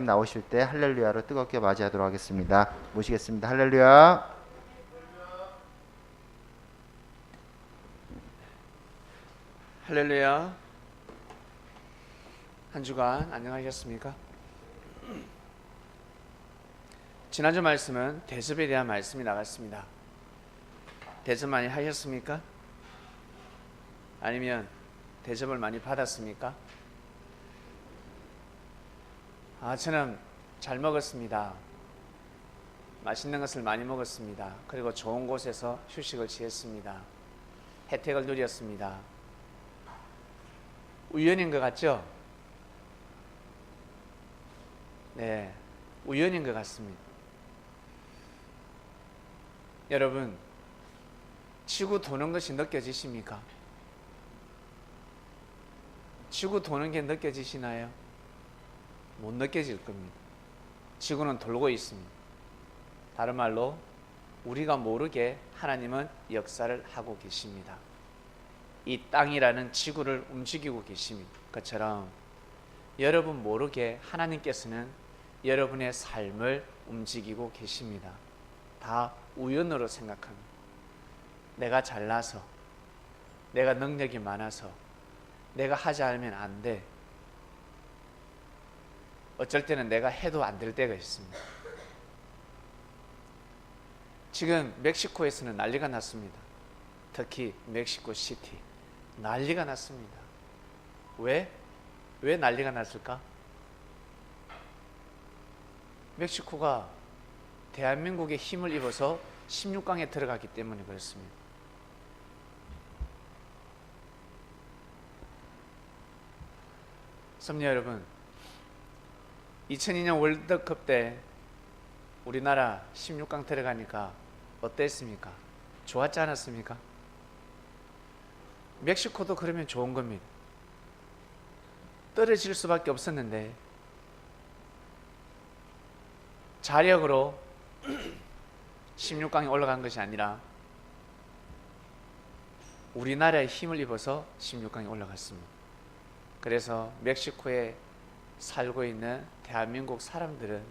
나오실 때 할렐루야로 뜨겁게 맞이하도록 하겠습니다. 모시겠습니다. 할렐루야. 할렐루야. 한 주간 안녕하셨습니까? 지난주 말씀은 대접에 대한 말씀이 나갔습니다. 대접 많이 하셨습니까? 아니면 대접을 많이 받았습니까? 저는 잘 먹었습니다. 맛있는 것을 많이 먹었습니다. 그리고 좋은 곳에서 휴식을 취했습니다. 혜택을 누렸습니다. 우연인 것 같죠? 네, 우연인 것 같습니다. 여러분, 지구 도는 것이 느껴지십니까? 지구 도는 게 느껴지시나요? 못 느껴질 겁니다. 지구는 돌고 있습니다. 다른 말로 우리가 모르게 하나님은 역사를 하고 계십니다. 이 땅이라는 지구를 움직이고 계십니다. 그처럼 여러분 모르게 하나님께서는 여러분의 삶을 움직이고 계십니다. 다 우연으로 생각합니다. 내가 잘나서, 내가 능력이 많아서, 내가 하지 않으면 안 돼. 어쩔 때는 내가 해도 안 될 때가 있습니다. 지금 멕시코에서는 난리가 났습니다. 특히 멕시코 시티 난리가 났습니다. 왜 난리가 났을까? 멕시코가 대한민국의 힘을 입어서 16강에 들어갔기 때문에 그렇습니다. 썸녀 여러분, 2002년 월드컵 때 우리나라 16강 들어가니까 어땠습니까? 좋았지 않았습니까? 멕시코도 그러면 좋은 겁니다. 떨어질 수밖에 없었는데 자력으로 16강에 올라간 것이 아니라 우리나라의 힘을 입어서 16강에 올라갔습니다. 그래서 멕시코에 살고 있는 대한민국 사람들은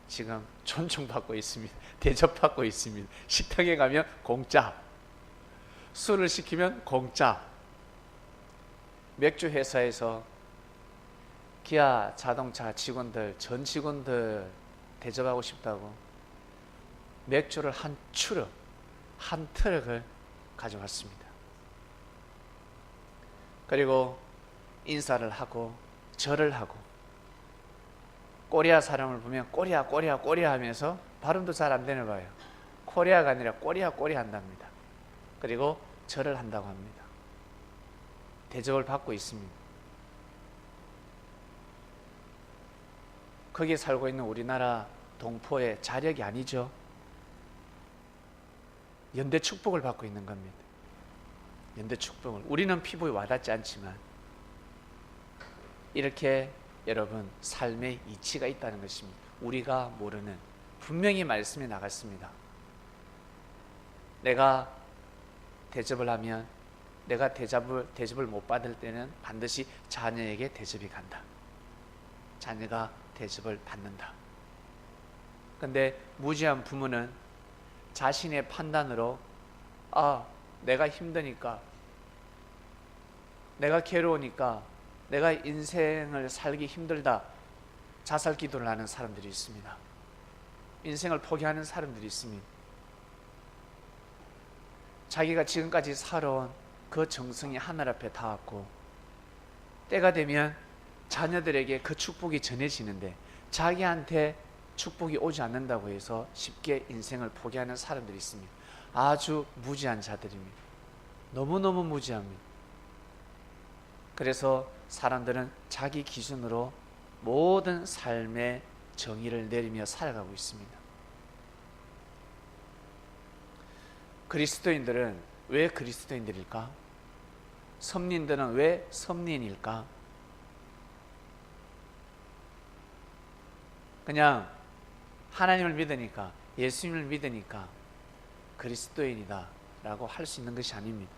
지금 존중받고 있습니다. 대접받고 있습니다. 식당에 가면 공짜, 술을 시키면 공짜. 맥주 회사에서 기아 자동차 직원들, 전 직원들 대접하고 싶다고 맥주를 한 트럭을 가져왔습니다. 그리고 인사를 하고 절을 하고, 코리아 사람을 보면 꼬리야 하면서 발음도 잘 안 되나 봐요. 코리아가 아니라 꼬리야 한답니다. 그리고 절을 한다고 합니다. 대접을 받고 있습니다. 거기에 살고 있는 우리나라 동포의 자력이 아니죠. 연대 축복을 받고 있는 겁니다. 연대 축복을. 우리는 피부에 와닿지 않지만 이렇게 여러분 삶의 이치가 있다는 것입니다. 우리가 모르는, 분명히 말씀이 나갔습니다. 내가 대접을 하면, 내가 대접을 못 받을 때는 반드시 자녀에게 대접이 간다. 자녀가 대접을 받는다. 근데 무지한 부모는 자신의 판단으로 내가 힘드니까, 내가 괴로우니까, 내가 인생을 살기 힘들다, 자살 기도를 하는 사람들이 있습니다. 인생을 포기하는 사람들이 있습니다. 자기가 지금까지 살아온 그 정성이 하늘 앞에 닿았고 때가 되면 자녀들에게 그 축복이 전해지는데 자기한테 축복이 오지 않는다고 해서 쉽게 인생을 포기하는 사람들이 있습니다. 아주 무지한 자들입니다. 너무너무 무지합니다. 그래서 사람들은 자기 기준으로 모든 삶의 정의를 내리며 살아가고 있습니다. 그리스도인들은 왜 그리스도인들일까? 선민들은 왜 선민일까? 그냥 하나님을 믿으니까, 예수님을 믿으니까 그리스도인이다 라고 할 수 있는 것이 아닙니다.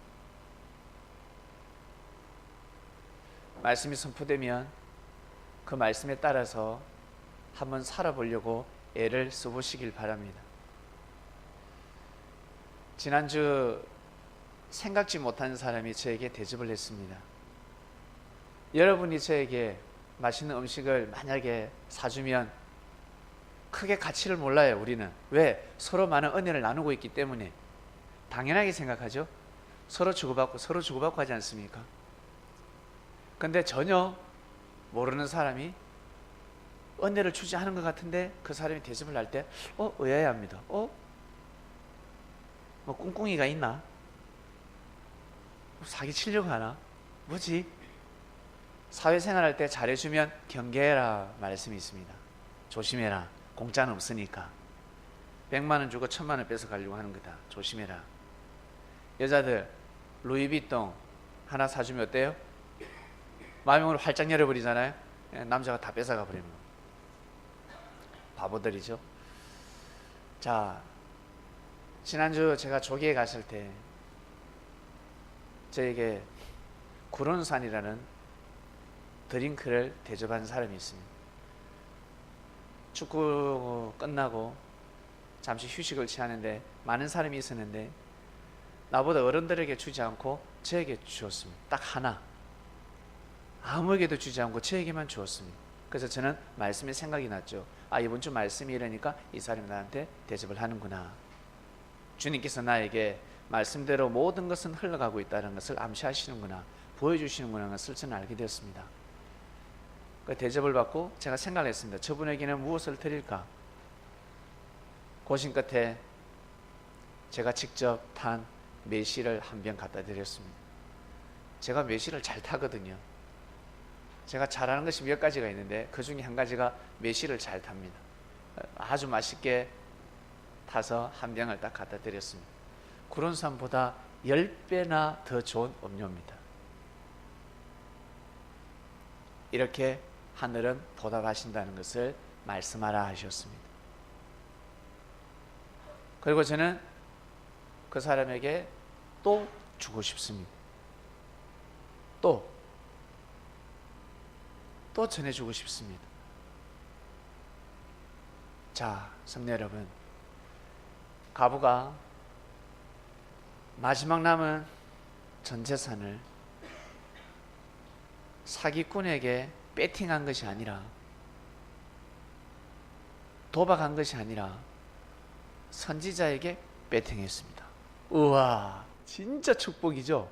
말씀이 선포되면 그 말씀에 따라서 한번 살아보려고 애를 써보시길 바랍니다. 지난주 생각지 못한 사람이 저에게 대접을 했습니다. 여러분이 저에게 맛있는 음식을 만약에 사주면 크게 가치를 몰라요. 우리는 왜? 서로 많은 은혜를 나누고 있기 때문에 당연하게 생각하죠. 서로 주고받고 하지 않습니까? 근데 전혀 모르는 사람이 은혜를 주지 않은 것 같은데 그 사람이 대접을 할 때 의아해합니다. 뭐 꿍꿍이가 있나? 사기치려고 하나? 뭐지? 사회생활할 때 잘해주면 경계해라 말씀이 있습니다. 조심해라. 공짜는 없으니까. 100만 원 주고 1000만 원 뺏어가려고 하는 거다. 조심해라. 여자들 루이비통 하나 사주면 어때요? 마음을 활짝 열어버리잖아요. 남자가 다 뺏어가 버리는 거. 바보들이죠. 자, 지난주 제가 조기에 갔을 때 저에게 구론산이라는 드링크를 대접한 사람이 있습니다. 축구 끝나고 잠시 휴식을 취하는데 많은 사람이 있었는데 나보다 어른들에게 주지 않고 저에게 주었습니다. 딱 하나. 아무에게도 주지 않고 저에게만 주었습니다. 그래서 저는 말씀에 생각이 났죠. 이번 주 말씀이 이러니까 이 사람이 나한테 대접을 하는구나. 주님께서 나에게 말씀대로 모든 것은 흘러가고 있다는 것을 암시하시는구나, 보여주시는구나 하는 것을 저는 알게 되었습니다. 그 대접을 받고 제가 생각을 했습니다. 저분에게는 무엇을 드릴까? 고심 끝에 제가 직접 탄 매실을 한 병 갖다 드렸습니다. 제가 매실을 잘 타거든요. 제가 잘하는 것이 몇 가지가 있는데 그 중에 한 가지가 매실을 잘 탑니다. 아주 맛있게 타서 한 병을 딱 갖다 드렸습니다. 구론산보다 10배나 더 좋은 음료입니다. 이렇게 하늘은 보답하신다는 것을 말씀하라 하셨습니다. 그리고 저는 그 사람에게 또 주고 싶습니다. 또 전해주고 싶습니다. 자, 성도 여러분, 가부가 마지막 남은 전 재산을 사기꾼에게 배팅한 것이 아니라, 도박한 것이 아니라 선지자에게 배팅했습니다. 우와, 진짜 축복이죠.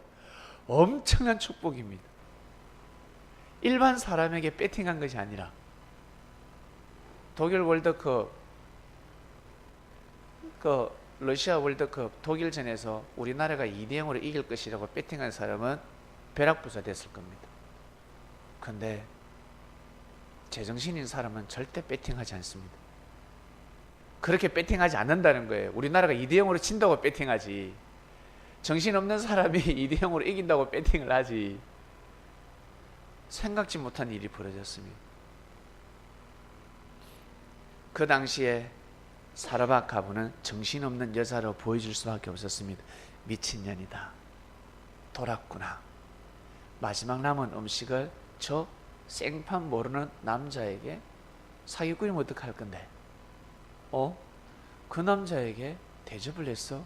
엄청난 축복입니다. 일반 사람에게 배팅한 것이 아니라 독일 월드컵, 러시아 월드컵 독일전에서 우리나라가 2대0으로 이길 것이라고 배팅한 사람은 벼락부자 됐을 겁니다. 근데 제정신인 사람은 절대 배팅하지 않습니다. 그렇게 배팅하지 않는다는 거예요. 우리나라가 2대0으로 진다고 배팅하지, 정신없는 사람이 2대0으로 이긴다고 배팅을 하지. 생각지 못한 일이 벌어졌습니다. 그 당시에 사라밧 가부는 정신없는 여자로 보여줄 수밖에 없었습니다. 미친년이다, 돌았구나. 마지막 남은 음식을 저 생판 모르는 남자에게, 사기꾼이면 어떡할 건데, 그 남자에게 대접을 했어?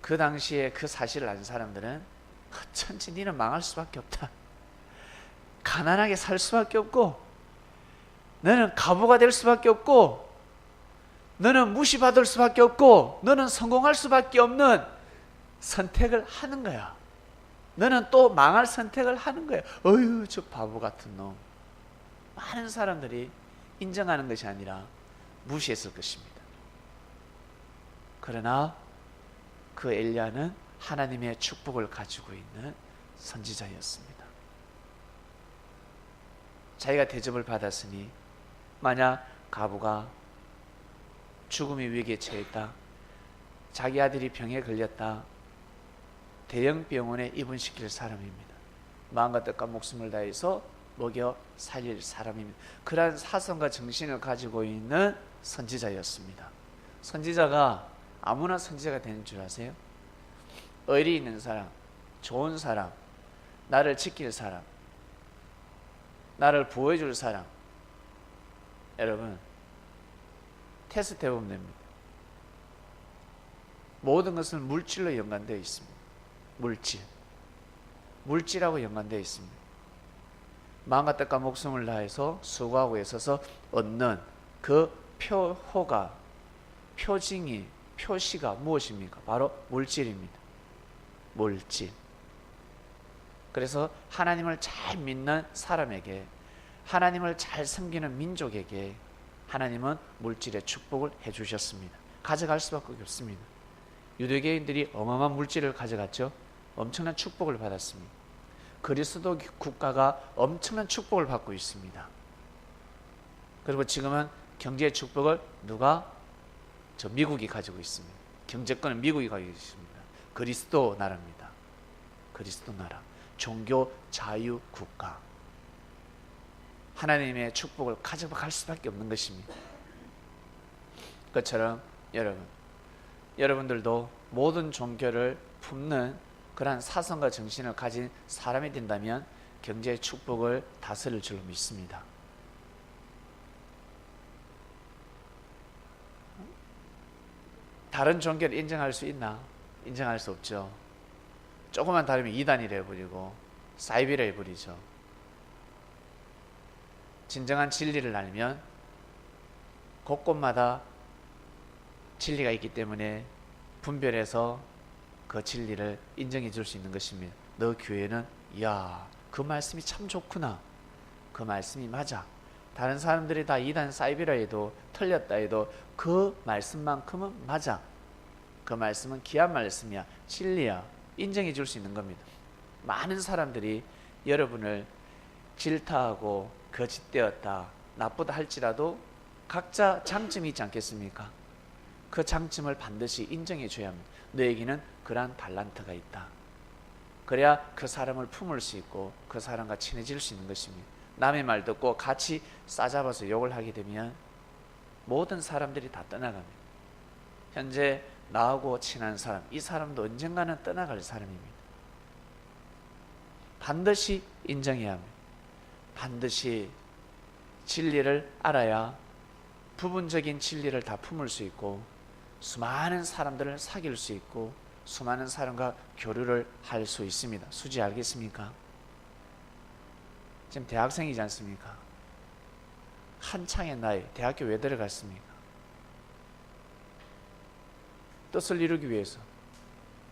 그 당시에 그 사실을 안 사람들은 천지 니는 망할 수밖에 없다, 가난하게 살 수밖에 없고, 너는 가부가 될 수밖에 없고, 너는 무시받을 수밖에 없고, 너는 성공할 수밖에 없는 선택을 하는 거야. 너는 또 망할 선택을 하는 거야. 어휴, 저 바보 같은 놈. 많은 사람들이 인정하는 것이 아니라 무시했을 것입니다. 그러나 그 엘리야는 하나님의 축복을 가지고 있는 선지자였습니다. 자기가 대접을 받았으니 만약 가부가 죽음의 위기에 처했다, 자기 아들이 병에 걸렸다, 대형 병원에 입원시킬 사람입니다. 마음과 뜻과 목숨을 다해서 먹여 살릴 사람입니다. 그러한 사성과 정신을 가지고 있는 선지자였습니다. 선지자가 아무나 선지자가 되는 줄 아세요? 의리 있는 사람, 좋은 사람, 나를 지킬 사람, 나를 보호해줄 사람, 여러분 테스트 해보면 됩니다. 모든 것은 물질로 연관되어 있습니다. 물질하고 연관되어 있습니다. 마음과 뜻과 목숨을 다해서 수고하고 애써서 얻는 그 표호가, 표징이, 표시가 무엇입니까? 바로 물질입니다. 물질. 그래서 하나님을 잘 믿는 사람에게, 하나님을 잘 섬기는 민족에게 하나님은 물질의 축복을 해주셨습니다. 가져갈 수밖에 없습니다. 유대교인들이 어마어마한 물질을 가져갔죠. 엄청난 축복을 받았습니다. 그리스도 국가가 엄청난 축복을 받고 있습니다. 그리고 지금은 경제의 축복을 누가? 미국이 가지고 있습니다. 경제권은 미국이 가지고 있습니다. 그리스도 나라입니다. 그리스도 나라. 종교 자유 국가. 하나님의 축복을 가져갈 수밖에 없는 것입니다. 그것처럼 여러분들도 모든 종교를 품는 그러한 사성과 정신을 가진 사람이 된다면 경제의 축복을 다스릴 줄로 믿습니다. 다른 종교를 인정할 수 있나? 인정할 수 없죠. 조금만 다르면 이단이라 해버리고 사이비라 해버리죠. 진정한 진리를 알면 곳곳마다 진리가 있기 때문에 분별해서 그 진리를 인정해 줄 수 있는 것입니다. 너 교회는 이야 그 말씀이 참 좋구나. 그 말씀이 맞아. 다른 사람들이 다 이단 사이비라 해도 틀렸다 해도 그 말씀만큼은 맞아. 그 말씀은 귀한 말씀이야. 진리야. 인정해 줄 수 있는 겁니다. 많은 사람들이 여러분을 질타하고 거짓되었다, 나쁘다 할지라도 각자 장점이 있지 않겠습니까? 그 장점을 반드시 인정해 줘야 합니다. 너에게는 그러한 달란트가 있다. 그래야 그 사람을 품을 수 있고 그 사람과 친해질 수 있는 것입니다. 남의 말 듣고 같이 싸잡아서 욕을 하게 되면 모든 사람들이 다 떠나갑니다. 현재 나하고 친한 사람, 이 사람도 언젠가는 떠나갈 사람입니다. 반드시 인정해야 합니다. 반드시 진리를 알아야 부분적인 진리를 다 품을 수 있고 수많은 사람들을 사귈 수 있고 수많은 사람과 교류를 할 수 있습니다. 수지 알겠습니까? 지금 대학생이지 않습니까? 한창의 나이, 대학교 왜 들어갔습니까? 뜻을 이루기 위해서,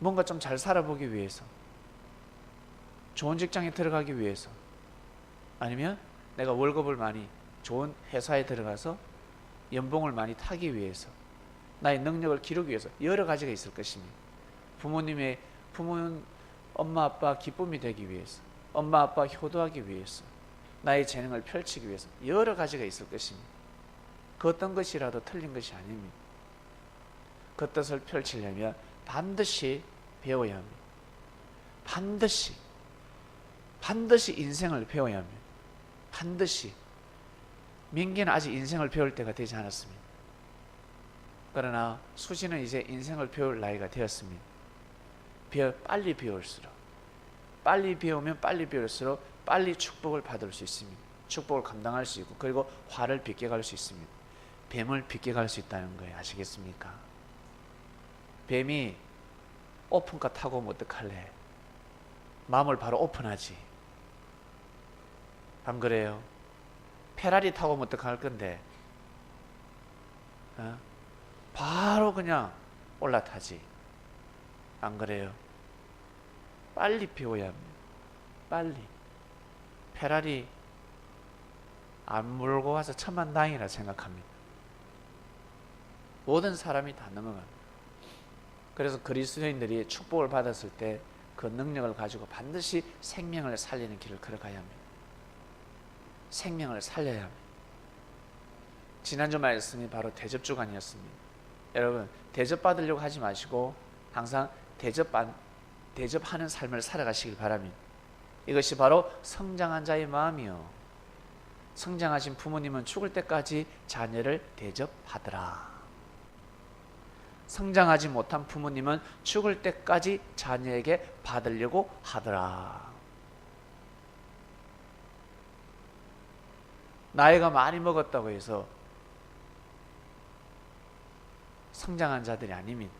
뭔가 좀 잘 살아보기 위해서, 좋은 직장에 들어가기 위해서, 아니면 내가 월급을 많이 좋은 회사에 들어가서 연봉을 많이 타기 위해서, 나의 능력을 기르기 위해서 여러 가지가 있을 것입니다. 부모는 엄마 아빠 기쁨이 되기 위해서, 엄마 아빠 효도하기 위해서, 나의 재능을 펼치기 위해서 여러 가지가 있을 것입니다. 그 어떤 것이라도 틀린 것이 아닙니다. 그 뜻을 펼치려면 반드시 배워야 합니다. 반드시 인생을 배워야 합니다. 반드시. 민기는 아직 인생을 배울 때가 되지 않았습니다. 그러나 수지는 이제 인생을 배울 나이가 되었습니다. 빨리 배울수록, 빨리 배우면 빨리 배울수록 빨리 축복을 받을 수 있습니다. 축복을 감당할 수 있고, 그리고 화를 빗겨갈 수 있습니다. 뱀을 빗겨갈 수 있다는 거예요. 아시겠습니까? 뱀이 오픈카 타고 오면 어떡할래? 마음을 바로 오픈하지. 안 그래요? 페라리 타고 오면 어떡할 건데? 바로 그냥 올라타지. 안 그래요? 빨리 배워야 합니다. 빨리. 페라리 안 몰고 와서 천만다행이라 생각합니다. 모든 사람이 다 넘어갑니다. 그래서 그리스도인들이 축복을 받았을 때 그 능력을 가지고 반드시 생명을 살리는 길을 걸어가야 합니다. 생명을 살려야 합니다. 지난주 말씀이 바로 대접주간이었습니다. 여러분, 대접받으려고 하지 마시고 항상 대접하는 삶을 살아가시길 바랍니다. 이것이 바로 성장한 자의 마음이요. 성장하신 부모님은 죽을 때까지 자녀를 대접하더라. 성장하지 못한 부모님은 죽을 때까지 자녀에게 받으려고 하더라. 나이가 많이 먹었다고 해서 성장한 자들이 아니면,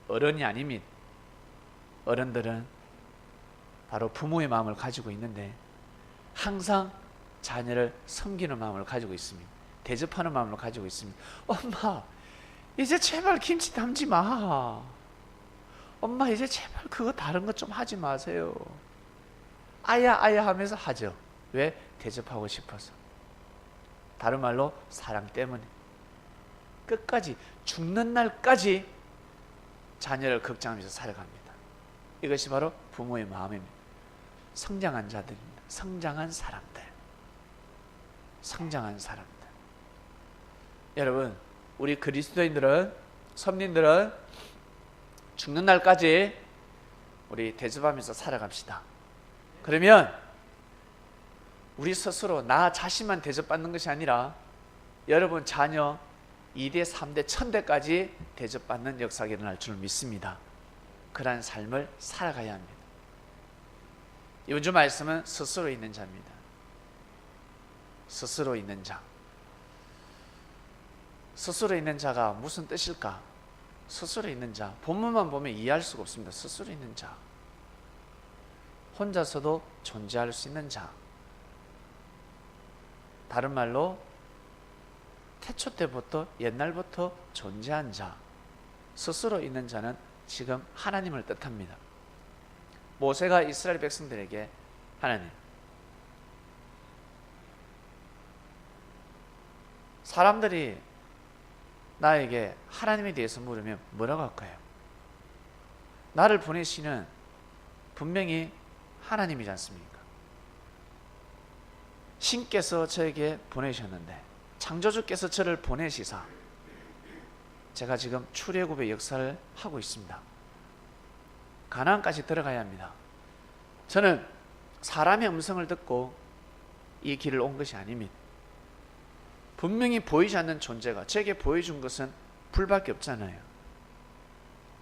어른이 아니면, 어른들은 바로 부모의 마음을 가지고 있는데 항상 자녀를 섬기는 마음을 가지고 있습니다. 대접하는 마음을 가지고 있습니다. 엄마, 이제 제발 김치 담지 마. 엄마, 이제 제발 그거 다른 것 좀 하지 마세요. 아야 아야 하면서 하죠. 왜? 대접하고 싶어서. 다른 말로 사랑 때문에. 끝까지, 죽는 날까지 자녀를 걱정하면서 살아갑니다. 이것이 바로 부모의 마음입니다. 성장한 자들입니다. 성장한 사람들. 성장한 사람들. 여러분, 우리 그리스도인들은, 선민들은 죽는 날까지 우리 대접하면서 살아갑시다. 그러면 우리 스스로 나 자신만 대접받는 것이 아니라 여러분 자녀 2대, 3대, 1000대까지 대접받는 역사가 일어날 줄 믿습니다. 그러한 삶을 살아가야 합니다. 이번 주 말씀은 스스로 있는 자입니다. 스스로 있는 자. 스스로 있는 자가 무슨 뜻일까? 스스로 있는 자. 본문만 보면 이해할 수가 없습니다. 스스로 있는 자. 혼자서도 존재할 수 있는 자. 다른 말로 태초 때부터, 옛날부터 존재한 자. 스스로 있는 자는 지금 하나님을 뜻합니다. 모세가 이스라엘 백성들에게 하나님, 사람들이 나에게 하나님에 대해서 물으면 뭐라고 할까요? 나를 보내시는 분명히 하나님이지 않습니까? 신께서 저에게 보내셨는데, 창조주께서 저를 보내시사 제가 지금 출애굽의 역사를 하고 있습니다. 가나안까지 들어가야 합니다. 저는 사람의 음성을 듣고 이 길을 온 것이 아닙니다. 분명히 보이지 않는 존재가 저에게 보여준 것은 불밖에 없잖아요.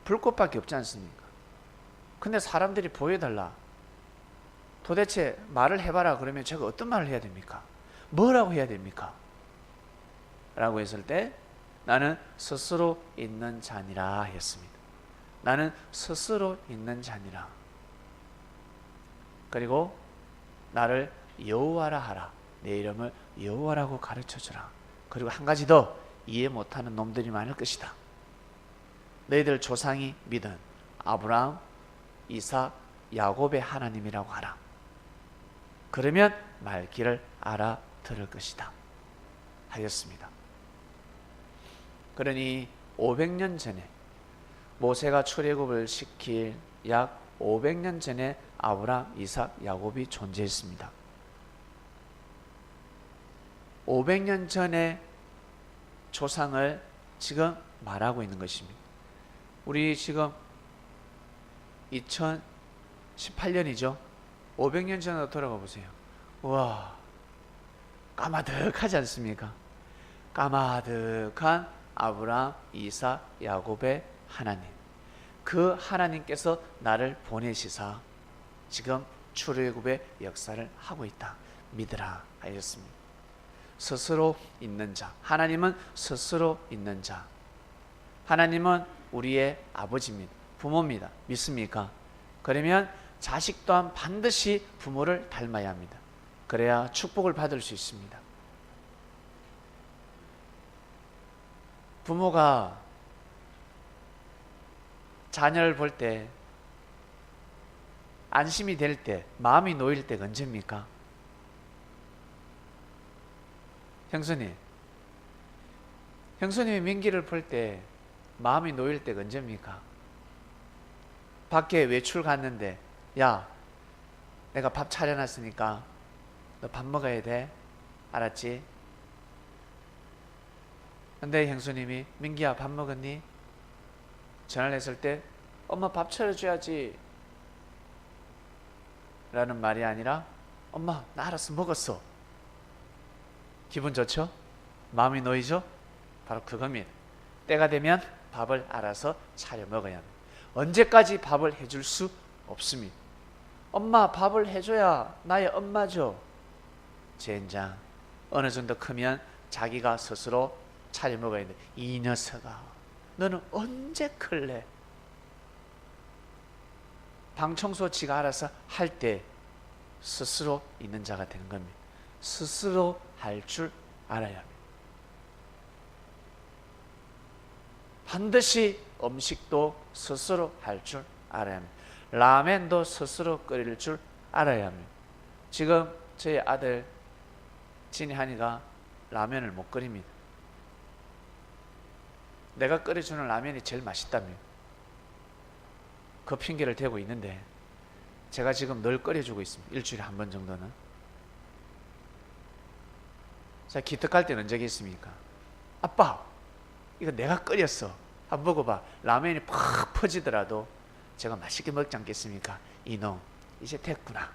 불꽃밖에 없지 않습니까? 근데 사람들이 보여달라, 도대체 말을 해봐라 그러면 제가 어떤 말을 해야 됩니까? 뭐라고 해야 됩니까? 라고 했을 때 나는 스스로 있는 자니라 했습니다. 나는 스스로 있는 자니라. 그리고 나를 여호와라 하라. 내 이름을 여호와라고 가르쳐주라. 그리고 한 가지 더, 이해 못하는 놈들이 많을 것이다. 너희들 조상이 믿은 아브라함, 이삭, 야곱의 하나님이라고 하라. 그러면 말귀를 알아들을 것이다 하였습니다. 그러니 500년 전에 모세가 출애굽을 시킬 약 500년 전에 아브라함, 이삭, 야곱이 존재했습니다. 500년 전에 조상을 지금 말하고 있는 것입니다. 우리 지금 2018년이죠. 500년 전으로 돌아가 보세요. 와, 까마득하지 않습니까? 까마득한 아브라함, 이삭, 야곱의 하나님. 그 하나님께서 나를 보내시사 지금 출애굽의 역사를 하고 있다. 믿으라 하였습니다. 스스로 있는 자. 하나님은 스스로 있는 자. 하나님은 우리의 아버지입니다. 부모입니다. 믿습니까? 그러면 자식 또한 반드시 부모를 닮아야 합니다. 그래야 축복을 받을 수 있습니다. 부모가 자녀를 볼 때 안심이 될 때, 마음이 놓일 때가 언제입니까? 형수님이 민기를 볼 때 마음이 놓일 때가 언제입니까? 밖에 외출 갔는데, 야, 내가 밥 차려놨으니까 너 밥 먹어야 돼. 알았지? 근데 형수님이 민기야 밥 먹었니? 전화를 했을 때 엄마 밥 차려줘야지 라는 말이 아니라 엄마 나 알았어 먹었어. 기분 좋죠? 마음이 놓이죠? 바로 그겁니다. 때가 되면 밥을 알아서 차려 먹어야 합니다. 언제까지 밥을 해줄 수 없습니다. 엄마 밥을 해줘야 나의 엄마죠. 젠장. 어느 정도 크면 자기가 스스로 차려 먹어야 돼. 이 녀석아, 너는 언제 클래? 방 청소 지가 알아서 할 때 스스로 있는 자가 되는 겁니다. 스스로 할 줄 알아야 합니다. 반드시 음식도 스스로 할 줄 알아야 합니다. 라멘도 스스로 끓일 줄 알아야 합니다. 지금 저희 아들 진이한이가 라면을 못 끓입니다. 내가 끓여주는 라면이 제일 맛있다며 그 핑계를 대고 있는데, 제가 지금 늘 끓여주고 있습니다. 일주일에 한 번 정도는. 자, 기특할 때는 언제 있습니까? 아빠, 이거 내가 끓였어. 한번 먹어봐. 라면이 팍 퍼지더라도 제가 맛있게 먹지 않겠습니까? 이놈 이제 됐구나.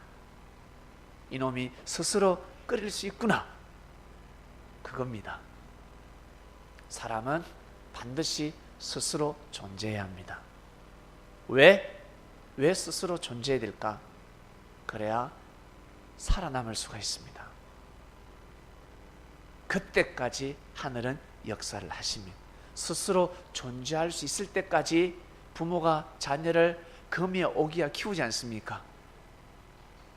이놈이 스스로 끓일 수 있구나. 그겁니다. 사람은 반드시 스스로 존재해야 합니다. 왜 스스로 존재해야 될까? 그래야 살아남을 수가 있습니다. 그때까지 하늘은 역사를 하십니다. 스스로 존재할 수 있을 때까지 부모가 자녀를 금이야 오기야 키우지 않습니까?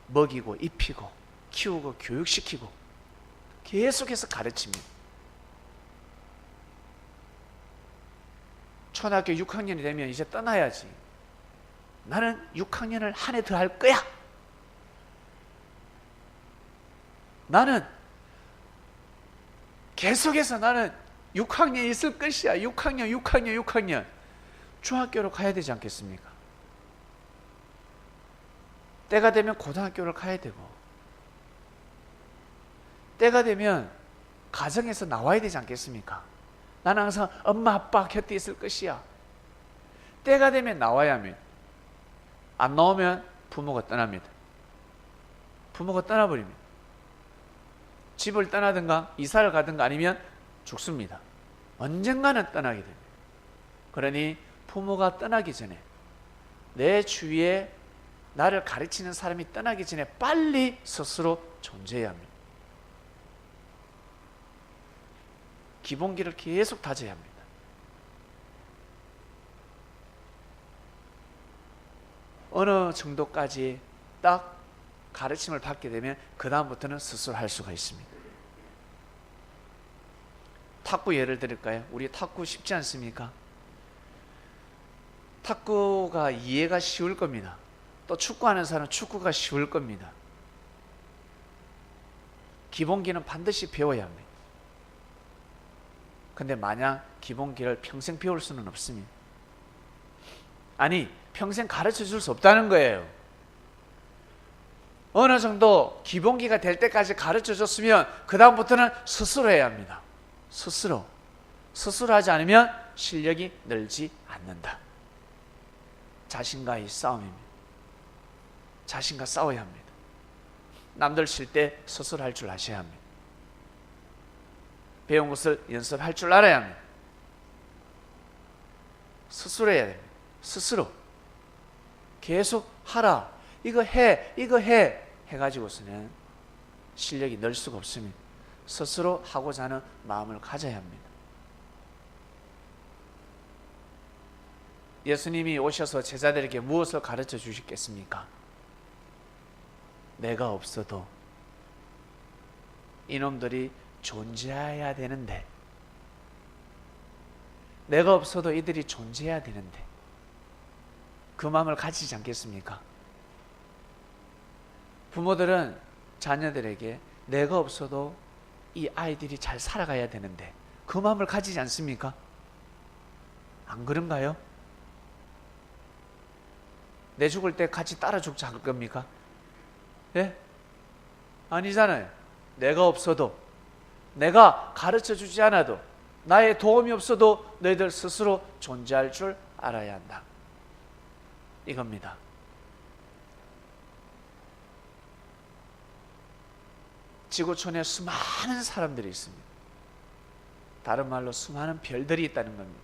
먹이고 입히고 키우고 교육시키고 계속해서 가르칩니다. 초등학교 6학년이 되면 이제 떠나야지. 나는 6학년을 한 해 더 할 거야. 나는 계속해서 나는 6학년 있을 것이야. 6학년 중학교로 가야 되지 않겠습니까? 때가 되면 고등학교를 가야 되고, 때가 되면 가정에서 나와야 되지 않겠습니까? 나는 항상 엄마 아빠 곁에 있을 것이야. 때가 되면 나와야 합니다. 안 나오면 부모가 떠납니다. 부모가 떠나버립니다. 집을 떠나든가 이사를 가든가 아니면 죽습니다. 언젠가는 떠나게 됩니다. 그러니 부모가 떠나기 전에, 내 주위에 나를 가르치는 사람이 떠나기 전에 빨리 스스로 존재해야 합니다. 기본기를 계속 다져야 합니다. 어느 정도까지 딱 가르침을 받게 되면 그 다음부터는 스스로 할 수가 있습니다. 탁구 예를 들을까요? 우리 탁구 쉽지 않습니까? 탁구가 이해가 쉬울 겁니다. 또 축구하는 사람은 축구가 쉬울 겁니다. 기본기는 반드시 배워야 합니다. 근데 만약 기본기를 평생 배울 수는 없습니다. 아니, 평생 가르쳐 줄 수 없다는 거예요. 어느 정도 기본기가 될 때까지 가르쳐 줬으면 그 다음부터는 스스로 해야 합니다. 스스로 하지 않으면 실력이 늘지 않는다. 자신과의 싸움입니다. 자신과 싸워야 합니다. 남들 칠 때 스스로 할 줄 아셔야 합니다. 배운 것을 연습할 줄 알아야 합니다. 스스로 해야 됩니다. 스스로 계속 하라, 이거 해 해가지고서는 실력이 늘 수가 없습니다. 스스로 하고자 하는 마음을 가져야 합니다. 예수님이 오셔서 제자들에게 무엇을 가르쳐 주시겠습니까? 내가 없어도 이놈들이 존재해야 되는데, 내가 없어도 이들이 존재해야 되는데, 그 마음을 가지지 않겠습니까? 부모들은 자녀들에게 내가 없어도 이 아이들이 잘 살아가야 되는데 그 마음을 가지지 않습니까? 안 그런가요? 내 죽을 때 같이 따라 죽자 할 겁니까? 예? 아니잖아요. 내가 없어도, 내가 가르쳐 주지 않아도, 나의 도움이 없어도 너희들 스스로 존재할 줄 알아야 한다. 이겁니다. 지구촌에 수많은 사람들이 있습니다. 다른 말로 수많은 별들이 있다는 겁니다.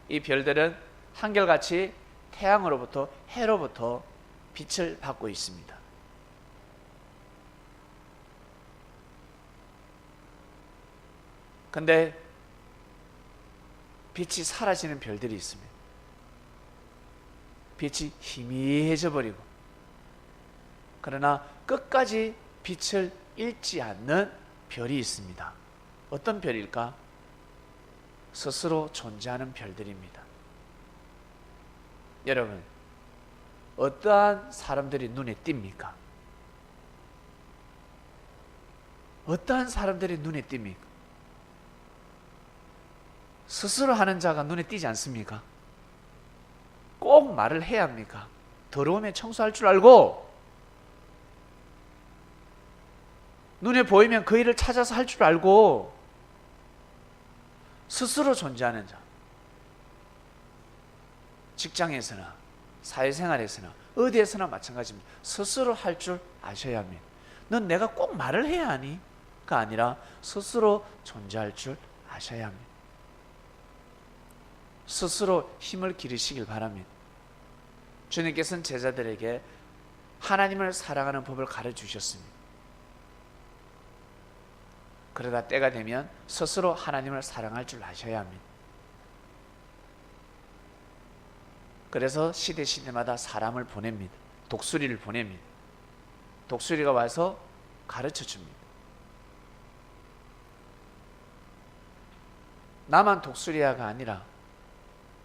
이 별들은 한결같이 태양으로부터, 해로부터 빛을 받고 있습니다. 근데 빛이 사라지는 별들이 있습니다. 빛이 희미해져 버리고, 그러나 끝까지 빛을 잃지 않는 별이 있습니다. 어떤 별일까? 스스로 존재하는 별들입니다. 여러분, 어떠한 사람들이 눈에 띕니까? 어떠한 사람들이 눈에 띕니까? 스스로 하는 자가 눈에 띄지 않습니까? 꼭 말을 해야 합니까? 더러우면 청소할 줄 알고, 눈에 보이면 그 일을 찾아서 할 줄 알고, 스스로 존재하는 자. 직장에서나 사회생활에서나 어디에서나 마찬가지입니다. 스스로 할 줄 아셔야 합니다. 넌 내가 꼭 말을 해야 하니?가 아니라 스스로 존재할 줄 아셔야 합니다. 스스로 힘을 기르시길 바랍니다. 주님께서는 제자들에게 하나님을 사랑하는 법을 가르치셨습니다. 그러다 때가 되면 스스로 하나님을 사랑할 줄 아셔야 합니다. 그래서 시대마다 사람을 보냅니다. 독수리를 보냅니다. 독수리가 와서 가르쳐 줍니다. 나만 독수리야가 아니라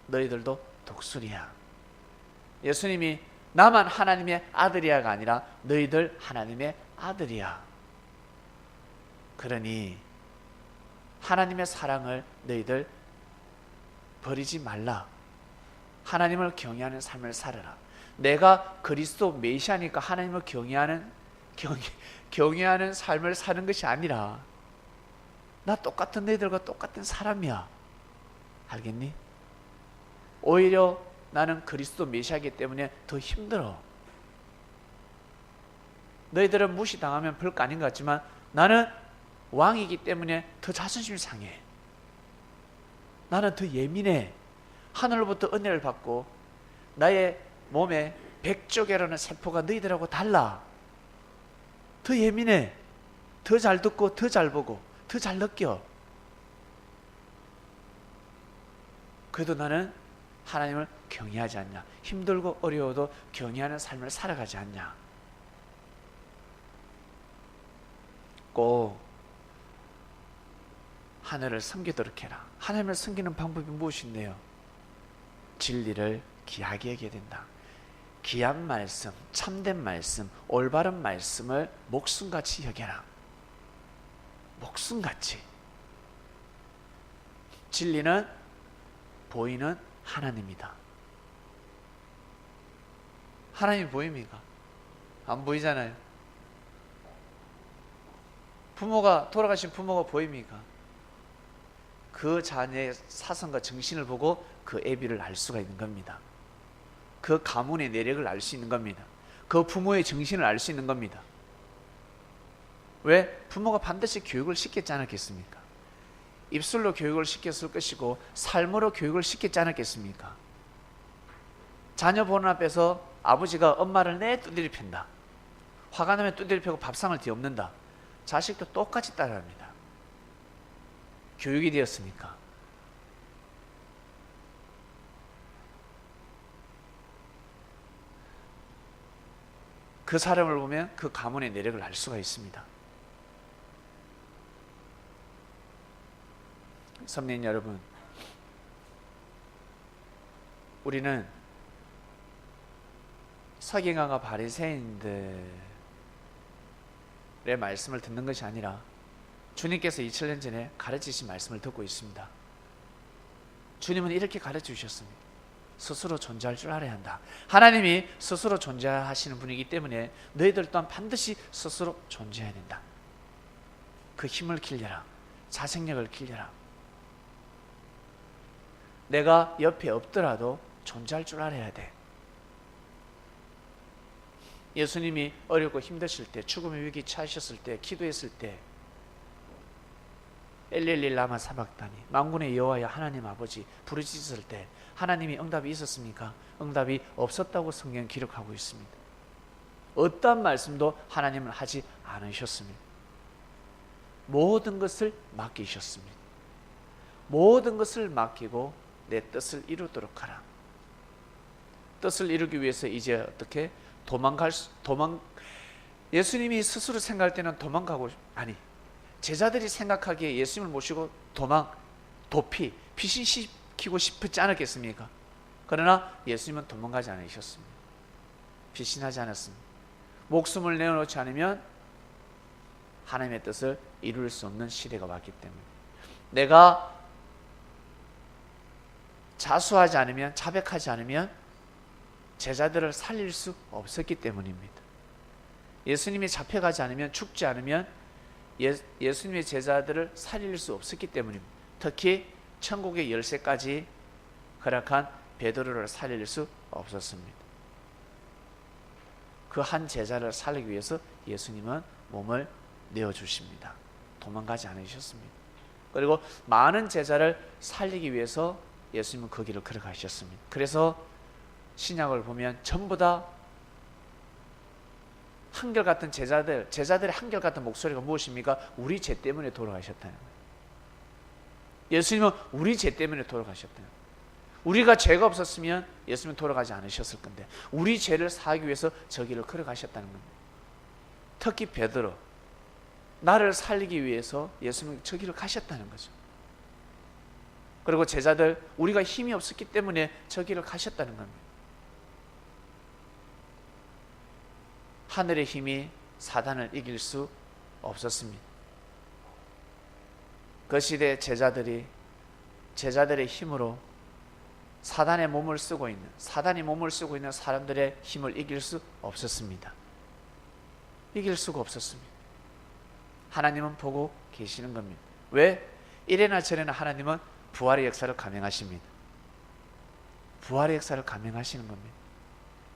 너희들도 독수리야. 예수님이 나만 하나님의 아들이야가 아니라 너희들 하나님의 아들이야. 그러니 하나님의 사랑을 너희들 버리지 말라. 하나님을 경외하는 삶을 살아라. 내가 그리스도 메시아니까 하나님을 경외하는 삶을 사는 것이 아니라 나 똑같은 너희들과 똑같은 사람이야. 알겠니? 오히려 나는 그리스도 메시아이기 때문에 더 힘들어. 너희들은 무시당하면 별거 아닌 것 같지만 나는 왕이기 때문에 더 자존심이 상해. 나는 더 예민해. 하늘로부터 은혜를 받고 나의 몸에 100조개라는 세포가 너희들하고 달라. 더 예민해. 더 잘 듣고 더 잘 보고 더 잘 느껴. 그래도 나는 하나님을 경외하지 않냐? 힘들고 어려워도 경외하는 삶을 살아가지 않냐? 꼭 하늘을 섬기도록 해라. 하나님을 섬기는 방법이 무엇인데요? 진리를 귀하게 여겨야 된다. 귀한 말씀, 참된 말씀, 올바른 말씀을 목숨같이 여겨라. 목숨같이. 진리는 보이는 하나님이다. 하나님이 보입니까? 안 보이잖아요. 돌아가신 부모가 보입니까? 그 자녀의 사성과 정신을 보고 그 애비를 알 수가 있는 겁니다. 그 가문의 내력을 알 수 있는 겁니다. 그 부모의 정신을 알 수 있는 겁니다. 왜? 부모가 반드시 교육을 시켰지 않았겠습니까? 입술로 교육을 시켰을 것이고 삶으로 교육을 시켰지 않았겠습니까? 자녀 보는 앞에서 아버지가 엄마를 두드려 팬다. 화가 나면 두드려 패고 밥상을 뒤엎는다. 자식도 똑같이 따라합니다. 교육이 되었으니까. 그 사람을 보면 그 가문의 내력을 알 수가 있습니다. 선배님 여러분, 우리는 서기관과 바리새인들의 말씀을 듣는 것이 아니라 주님께서 2000년 전에 가르치신 말씀을 듣고 있습니다. 주님은 이렇게 가르쳐 주셨습니다. 스스로 존재할 줄 알아야 한다. 하나님이 스스로 존재하시는 분이기 때문에 너희들 또한 반드시 스스로 존재해야 된다. 그 힘을 길려라. 자생력을 길려라. 내가 옆에 없더라도 존재할 줄 알아야 돼. 예수님이 어렵고 힘드실 때, 죽음의 위기 처하셨을 때, 기도했을 때 엘리엘리 라마 사박다니, 만군의 여호와여 하나님 아버지 부르짖었을 때 하나님이 응답이 있었습니까? 응답이 없었다고 성경 기록하고 있습니다. 어떠한 말씀도 하나님은 하지 않으셨습니다. 모든 것을 맡기셨습니다. 모든 것을 맡기고 내 뜻을 이루도록 하라. 뜻을 이루기 위해서 이제 어떻게 예수님이 스스로 생각할 때는 제자들이 생각하기에 예수님을 모시고 도피, 피신시키고 싶지 않았겠습니까? 그러나 예수님은 도망가지 않으셨습니다. 피신하지 않았습니다. 목숨을 내어놓지 않으면 하나님의 뜻을 이룰 수 없는 시대가 왔기 때문에, 내가 자수하지 않으면, 자백하지 않으면 제자들을 살릴 수 없었기 때문입니다. 예수님이 잡혀가지 않으면, 죽지 않으면 예수님의 제자들을 살릴 수 없었기 때문입니다. 특히 천국의 열쇠까지 허락한 베드로를 살릴 수 없었습니다. 그 한 제자를 살리기 위해서 예수님은 몸을 내어주십니다. 도망가지 않으셨습니다. 그리고 많은 제자를 살리기 위해서 예수님은 그 길을 걸어가셨습니다. 그래서 신약을 보면 전부 다 한결같은 제자들의 한결같은 목소리가 무엇입니까? 우리 죄 때문에 돌아가셨다는 거예요. 예수님은 우리 죄 때문에 돌아가셨다는 거예요. 우리가 죄가 없었으면 예수님은 돌아가지 않으셨을 건데, 우리 죄를 사하기 위해서 저 길을 걸어가셨다는 겁니다. 특히 베드로, 나를 살리기 위해서 예수님은 저 길을 가셨다는 거죠. 그리고 제자들, 우리가 힘이 없었기 때문에 저 길을 가셨다는 겁니다. 하늘의 힘이 사단을 이길 수 없었습니다. 그 시대 제자들의 힘으로 사단이 몸을 쓰고 있는 사람들의 힘을 이길 수 없었습니다. 이길 수가 없었습니다. 하나님은 보고 계시는 겁니다. 왜? 이래나 저래나 하나님은 부활의 역사를 감행하십니다. 부활의 역사를 감행하시는 겁니다.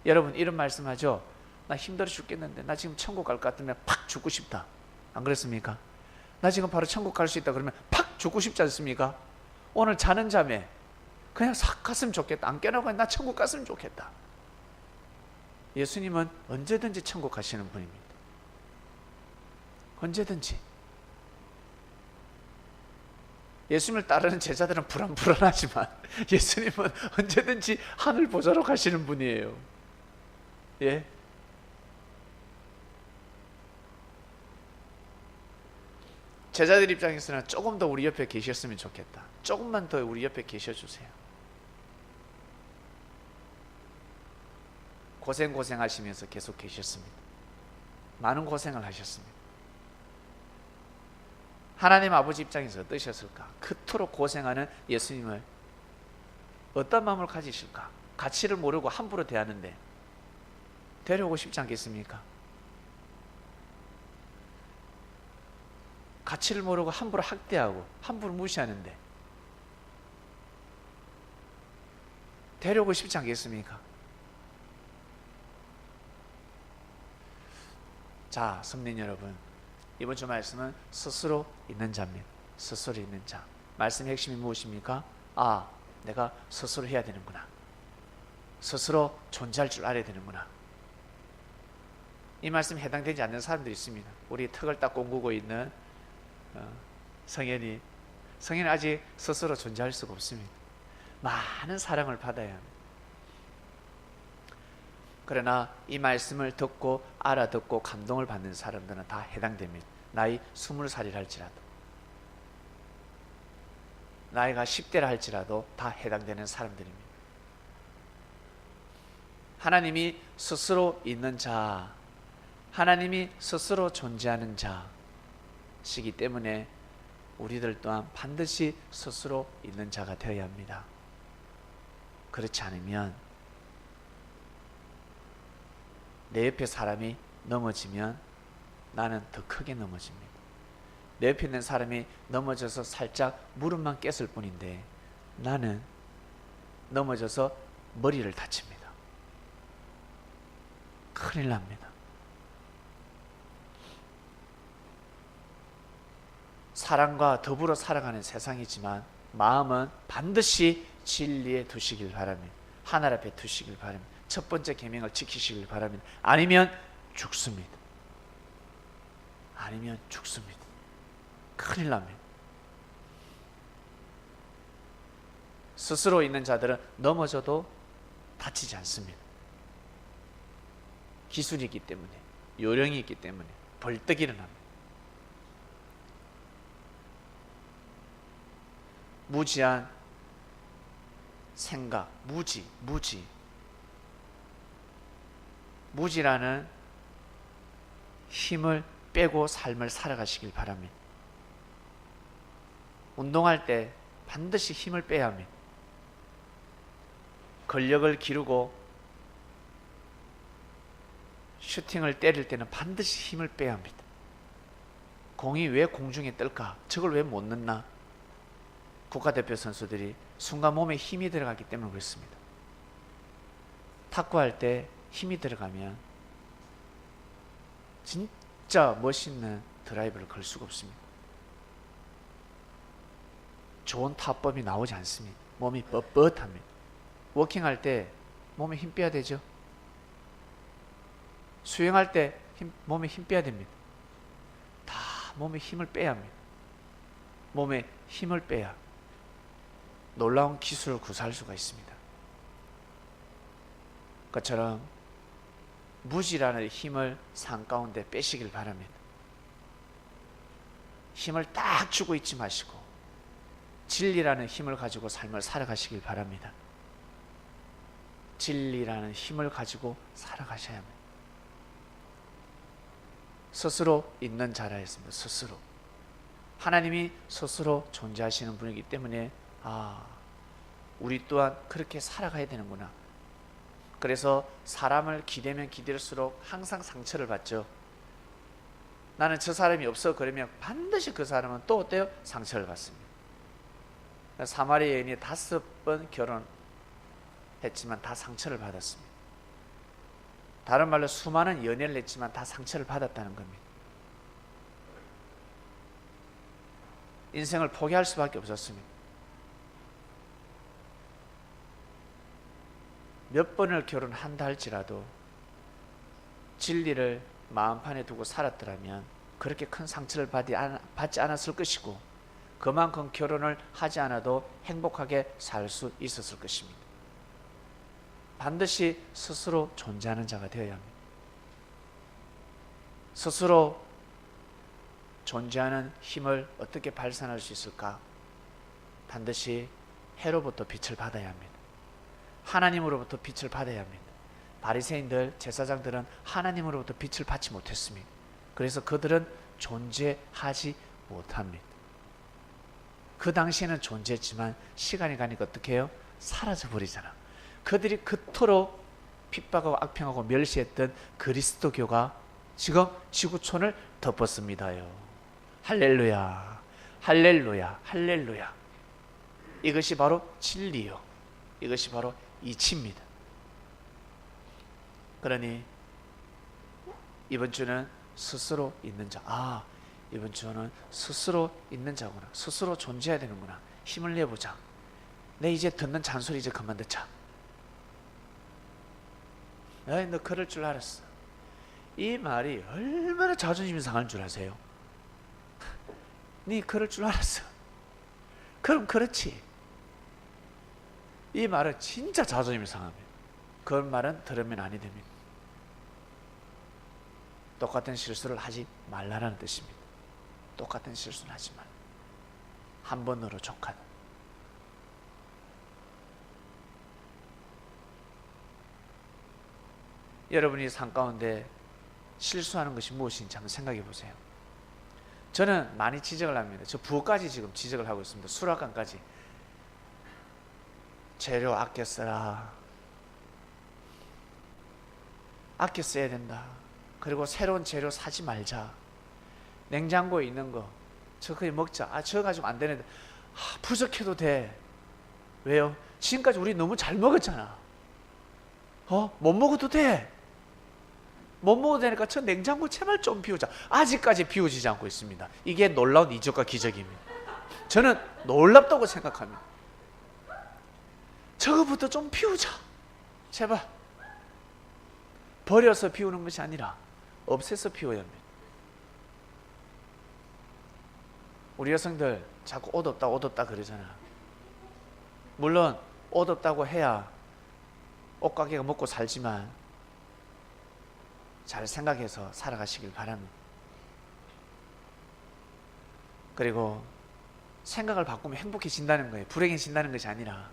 여러분, 이런 말씀하죠. 나 힘들어 죽겠는데, 나 지금 천국 갈 것 같으면 팍 죽고 싶다. 안 그렇습니까? 나 지금 바로 천국 갈 수 있다 그러면 팍 죽고 싶지 않습니까? 오늘 자는 잠에 그냥 싹 갔으면 좋겠다. 안 깨나고 나 천국 갔으면 좋겠다. 예수님은 언제든지 천국 가시는 분입니다. 언제든지. 예수님을 따르는 제자들은 불안하지만 예수님은 언제든지 하늘 보좌로 가시는 분이에요. 예. 제자들 입장에서는 조금 더 우리 옆에 계셨으면 좋겠다. 조금만 더 우리 옆에 계셔주세요. 고생하시면서 계속 계셨습니다. 많은 고생을 하셨습니다. 하나님 아버지 입장에서 어떠셨을까? 그토록 고생하는 예수님을 어떤 마음을 가지실까? 가치를 모르고 함부로 대하는데 데려오고 싶지 않겠습니까? 가치를 모르고 함부로 학대하고 함부로 무시하는데 데려오고 싶지 않겠습니까? 자, 성민 여러분, 이번 주 말씀은 스스로 있는 자입니다. 스스로 있는 자. 말씀의 핵심이 무엇입니까? 내가 스스로 해야 되는구나. 스스로 존재할 줄 알아야 되는구나. 이 말씀에 해당되지 않는 사람들이 있습니다. 우리 턱을 딱 꽁구고 있는 성현이 아직 스스로 존재할 수가 없습니다. 많은 사랑을 받아야 합니다. 그러나 이 말씀을 듣고 알아듣고 감동을 받는 사람들은 다 해당됩니다. 나이 20살이라 할지라도, 나이가 10대라 할지라도 다 해당되는 사람들입니다. 하나님이 스스로 있는 자, 하나님이 스스로 존재하는 자시기 때문에 우리들 또한 반드시 스스로 있는 자가 되어야 합니다. 그렇지 않으면 내 옆에 사람이 넘어지면 나는 더 크게 넘어집니다. 내 옆에 있는 사람이 넘어져서 살짝 무릎만 깼을 뿐인데 나는 넘어져서 머리를 다칩니다. 큰일 납니다. 사랑과 더불어 살아가는 세상이지만 마음은 반드시 진리에 두시길 바랍니다. 하늘 앞에 두시길 바랍니다. 첫 번째 계명을 지키시길 바랍니다. 아니면 죽습니다. 큰일 납니다. 스스로 있는 자들은 넘어져도 다치지 않습니다. 기술이 있기 때문에, 요령이 있기 때문에 벌떡 일어납니다. 무지한 생각, 무지라는 힘을 빼고 삶을 살아가시길 바랍니다. 운동할 때 반드시 힘을 빼야 합니다. 근력을 기르고 슈팅을 때릴 때는 반드시 힘을 빼야 합니다. 공이 왜 공중에 뜰까? 저걸 왜 못 넣나? 국가대표 선수들이 순간 몸에 힘이 들어가기 때문에 그렇습니다. 탁구할 때 힘이 들어가면 진짜 멋있는 드라이브를 걸 수가 없습니다. 좋은 타법이 나오지 않습니다. 몸이 뻣뻣합니다. 워킹할 때 몸에 힘 빼야 되죠. 수영할 때 몸에 힘 빼야 됩니다. 다 몸에 힘을 빼야 합니다. 몸에 힘을 빼야 놀라운 기술을 구사할 수가 있습니다. 그것처럼 무지라는 힘을 삶 가운데 빼시길 바랍니다. 힘을 딱 주고 있지 마시고 진리라는 힘을 가지고 삶을 살아가시길 바랍니다. 진리라는 힘을 가지고 살아가셔야 합니다. 스스로 있는 자라 했습니다. 스스로. 하나님이 스스로 존재하시는 분이기 때문에 우리 또한 그렇게 살아가야 되는구나. 그래서 사람을 기대면 기댈수록 항상 상처를 받죠. 나는 저 사람이 없어 그러면 반드시 그 사람은 또 어때요? 상처를 받습니다. 사마리 여인이 5번 결혼했지만 다 상처를 받았습니다. 다른 말로 수많은 연애를 했지만 다 상처를 받았다는 겁니다. 인생을 포기할 수밖에 없었습니다. 몇 번을 결혼한다 할지라도 진리를 마음판에 두고 살았더라면 그렇게 큰 상처를 받지 않았을 것이고 그만큼 결혼을 하지 않아도 행복하게 살 수 있었을 것입니다. 반드시 스스로 존재하는 자가 되어야 합니다. 스스로 존재하는 힘을 어떻게 발산할 수 있을까? 반드시 해로부터 빛을 받아야 합니다. 하나님으로부터 빛을 받아야 합니다. 바리새인들, 제사장들은 하나님으로부터 빛을 받지 못했습니다. 그래서 그들은 존재하지 못합니다. 그 당시에는 존재했지만 시간이 가니까 어떻게 해요? 사라져 버리잖아. 그들이 그토록 핍박하고 악평하고 멸시했던 그리스도교가 지금 지구촌을 덮었습니다요. 할렐루야, 할렐루야, 할렐루야. 이것이 바로 진리요. 이것이 바로 이치입니다. 그러니 이번 주는 스스로 있는 자. 이번 주는 스스로 있는 자구나. 스스로 존재해야 되는구나. 힘을 내보자. 내 이제 듣는 잔소리 이제 그만 듣자. 너 그럴 줄 알았어. 이 말이 얼마나 자존심이 상할 줄 아세요? 네 그럴 줄 알았어. 그럼 그렇지. 이 말은 진짜 자존심이 상합니다. 그 말은 들으면 아니 됩니다. 똑같은 실수를 하지 말라는 뜻입니다. 똑같은 실수는 하지 말라. 한 번으로 족하다. 여러분이 삶 가운데 실수하는 것이 무엇인지 한번 생각해 보세요. 저는 많이 지적을 합니다. 저 부엌까지 지금 지적을 하고 있습니다. 수락관까지. 재료 아껴 써라. 아껴 써야 된다. 그리고 새로운 재료 사지 말자. 냉장고에 있는 거 저 그냥 먹자. 저 가지고 안 되는데 부족해도 돼. 왜요? 지금까지 우리 너무 잘 먹었잖아. 못 먹어도 돼. 못 먹어도 되니까 저 냉장고 제발 좀 비우자. 아직까지 비워지지 않고 있습니다. 이게 놀라운 이적과 기적입니다. 저는 놀랍다고 생각합니다. 저거부터 좀 비우자. 제발. 버려서 비우는 것이 아니라 없애서 비워야 합니다. 우리 여성들 자꾸 옷 없다 그러잖아. 물론 옷 없다고 해야 옷가게가 먹고 살지만 잘 생각해서 살아가시길 바랍니다. 그리고 생각을 바꾸면 행복해진다는 거예요. 불행해진다는 것이 아니라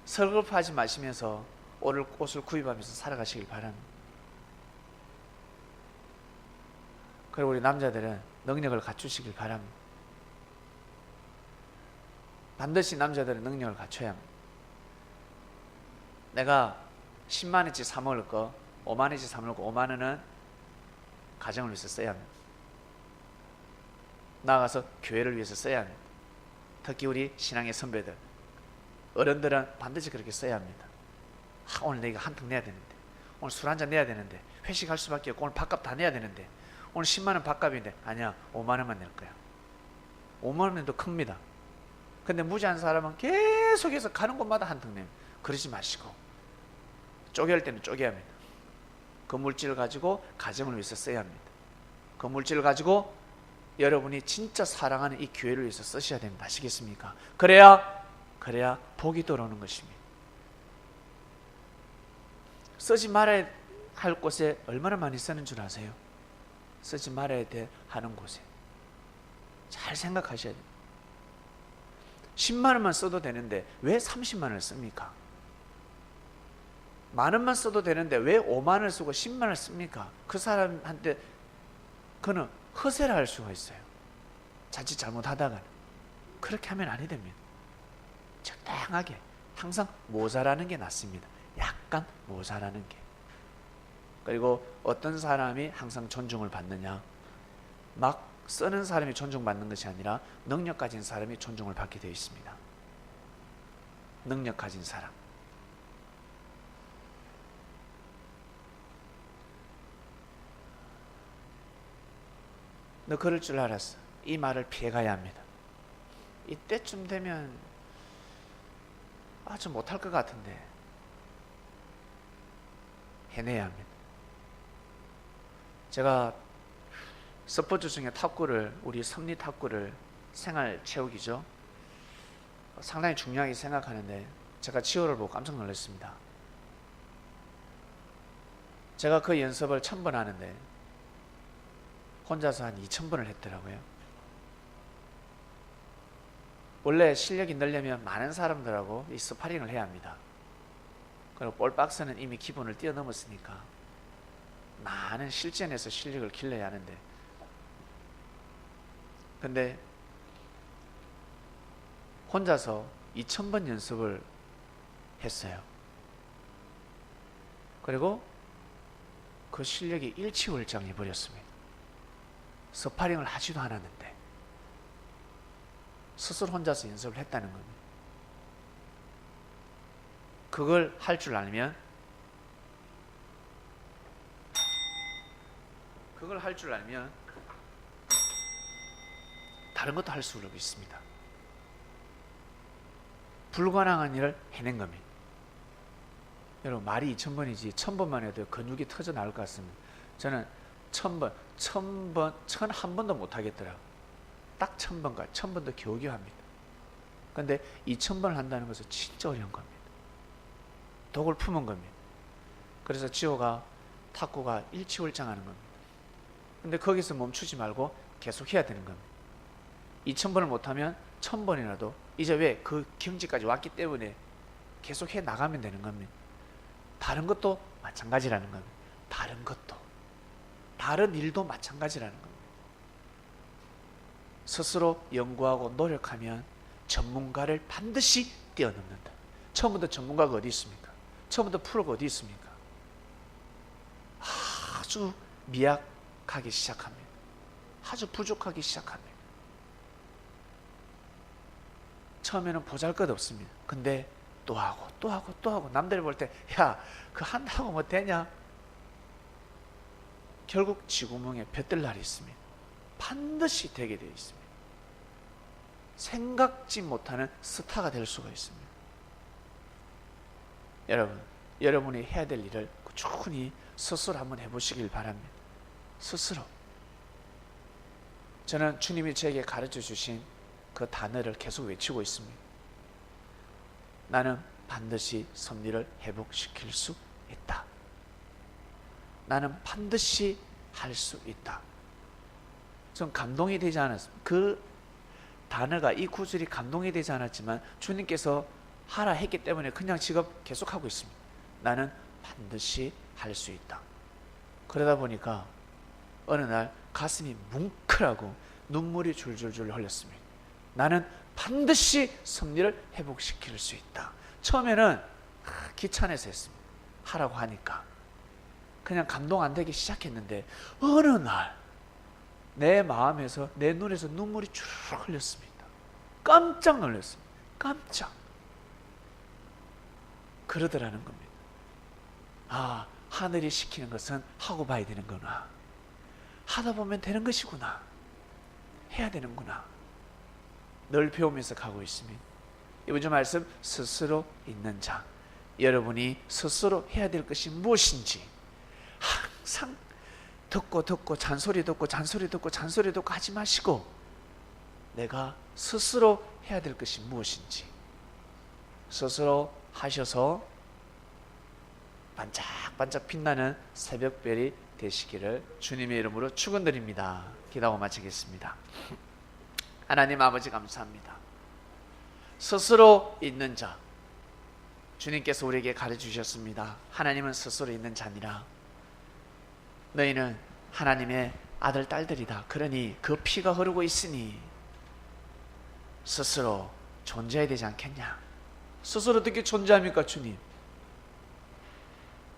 설거하지 마시면서 옷을 구입하면서 살아가시길 바랍니다. 그리고 우리 남자들은 능력을 갖추시길 바랍니다. 반드시 남자들은 능력을 갖춰야 합니다. 내가 10만원치 사 먹을 거 5만원치 사 먹을 거 5만원은 가정을 위해서 써야 합니다. 나아가서 교회를 위해서 써야 합니다. 특히 우리 신앙의 선배들, 어른들은 반드시 그렇게 써야 합니다. 오늘 내가 한턱 내야 되는데, 오늘 술 한잔 내야 되는데, 회식할 수밖에 없고 오늘 밥값 다 내야 되는데, 오늘 10만원 밥값인데 아니야 5만원만 낼 거야. 5만원도 큽니다. 근데 무지한 사람은 계속해서 가는 곳마다 한턱 내면 그러지 마시고 쪼개할 때는 쪼개야 합니다. 그 물질을 가지고 가정을 위해서 써야 합니다. 그 물질을 가지고 여러분이 진짜 사랑하는 이 교회를 위해서 쓰셔야 됩니다. 아시겠습니까? 그래야 복이 들어오는 것입니다. 쓰지 말아야 할 곳에 얼마나 많이 쓰는 줄 아세요? 쓰지 말아야 하는 곳에 잘 생각하셔야 됩니다. 10만 원만 써도 되는데 왜 30만 원을 씁니까? 만 원만 써도 되는데 왜 5만 원을 쓰고 10만 원을 씁니까? 그 사람한테 그는 허세를 할 수가 있어요. 자칫 잘못하다가 그렇게 하면 아니 됩니다. 적당하게 항상 모자라는 게 낫습니다. 약간 모자라는 게. 그리고 어떤 사람이 항상 존중을 받느냐, 막 쓰는 사람이 존중받는 것이 아니라 능력 가진 사람이 존중을 받게 되어 있습니다. 능력 가진 사람. 너 그럴 줄 알았어. 이 말을 피해가야 합니다. 이때쯤 되면 좀 못할 것 같은데 해내야 합니다. 제가 스포츠 중에 탁구를, 우리 섭리 탁구를 생활 체육이죠. 상당히 중요하게 생각하는데 제가 지호를 보고 깜짝 놀랐습니다. 제가 그 연습을 1000번 하는데 혼자서 한 2000번을 했더라고요. 원래 실력이 늘려면 많은 사람들하고 이 스파링을 해야 합니다. 그리고 볼박스는 이미 기본을 뛰어넘었으니까 많은 실전에서 실력을 길러야 하는데, 근데 혼자서 2000번 연습을 했어요. 그리고 그 실력이 일치월장해 버렸습니다. 스파링을 하지도 않았는데 스스로 혼자서 연습을 했다는 겁니다. 그걸 할 줄 알면 다른 것도 할 수 있습니다. 불가능한 일을 해낸 겁니다. 여러분, 말이 2000번이지 1000번만 해도 근육이 터져 나올 것 같습니다. 저는 1001번도 못 하겠더라고요. 딱 1000번까지, 1000번도 겨우겨우 합니다. 근데 2000번을 한다는 것은 진짜 어려운 겁니다. 독을 품은 겁니다. 그래서 지호가 탁구가 일치월장하는 겁니다. 근데 거기서 멈추지 말고 계속 해야 되는 겁니다. 2000번을 못하면 1000번이라도 이제 왜 그 경지까지 왔기 때문에 계속 해 나가면 되는 겁니다. 다른 것도 마찬가지라는 겁니다. 다른 일도 마찬가지라는 겁니다. 스스로 연구하고 노력하면 전문가를 반드시 뛰어넘는다. 처음부터 전문가가 어디 있습니까? 처음부터 프로가 어디 있습니까? 아주 미약하게 시작합니다. 아주 부족하게 시작합니다. 처음에는 보잘것없습니다. 근데 또 하고 남들이 볼 때 야, 그거 한다고 뭐 되냐? 결국 쥐구멍에 뱉을 날이 있습니다. 반드시 되게 되어 있습니다. 생각지 못하는 스타가 될 수가 있습니다. 여러분이 해야 될 일을 꾸준히 스스로 한번 해보시길 바랍니다. 스스로. 저는 주님이 저에게 가르쳐 주신 그 단어를 계속 외치고 있습니다. 나는 반드시 섭리를 회복시킬 수 있다. 나는 반드시 할 수 있다. 좀 감동이 되지 않았습니다. 그 단어가, 이 구절이 감동이 되지 않았지만 주님께서 하라 했기 때문에 그냥 지금 계속하고 있습니다. 나는 반드시 할 수 있다. 그러다 보니까 어느 날 가슴이 뭉클하고 눈물이 줄줄줄 흘렸습니다. 나는 반드시 섭리를 회복시킬 수 있다. 처음에는 귀찮아서 했습니다. 하라고 하니까 그냥 감동 안 되기 시작했는데 어느 날 내 마음에서, 내 눈에서 눈물이 쭉 흘렸습니다. 깜짝 놀랐습니다. 깜짝. 그러더라는 겁니다. 아, 하늘이 시키는 것은 하고 봐야 되는구나. 하다 보면 되는 것이구나. 해야 되는구나. 늘 배우면서 가고 있습니다. 이번 주 말씀, 스스로 있는 자. 여러분이 스스로 해야 될 것이 무엇인지 항상 듣고 잔소리 듣고 하지 마시고 내가 스스로 해야 될 것이 무엇인지 스스로 하셔서 반짝반짝 빛나는 새벽별이 되시기를 주님의 이름으로 축원드립니다. 기도하고 마치겠습니다. 하나님 아버지 감사합니다. 스스로 있는 자, 주님께서 우리에게 가르쳐주셨습니다. 하나님은 스스로 있는 자니라. 너희는 하나님의 아들 딸들이다. 그러니 그 피가 흐르고 있으니 스스로 존재해야 되지 않겠냐. 스스로 어떻게 존재합니까 주님?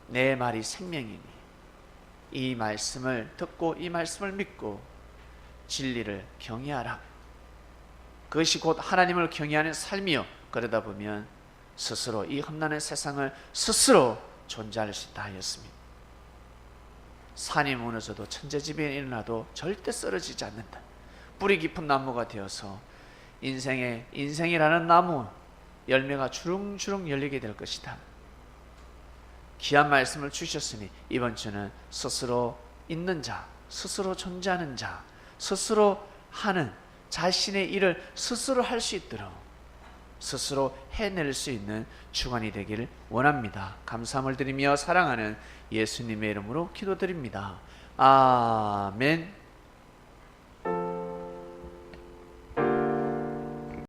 내 말이 생명이니 이 말씀을 듣고 이 말씀을 믿고 진리를 경외하라. 그것이 곧 하나님을 경외하는 삶이요. 그러다 보면 스스로 이 험난한 세상을 스스로 존재할 수 있다 하였습니다. 산이 무너져도 천재지변이 일어나도 절대 쓰러지지 않는다. 뿌리 깊은 나무가 되어서 인생이라는 나무 열매가 주렁주렁 열리게 될 것이다. 귀한 말씀을 주셨으니 이번 주는 스스로 있는 자, 스스로 존재하는 자, 스스로 하는 자신의 일을 스스로 할 수 있도록 스스로 해낼 수 있는 주간이 되기를 원합니다. 감사함을 드리며 사랑하는 예수님의 이름으로 기도드립니다. 아멘.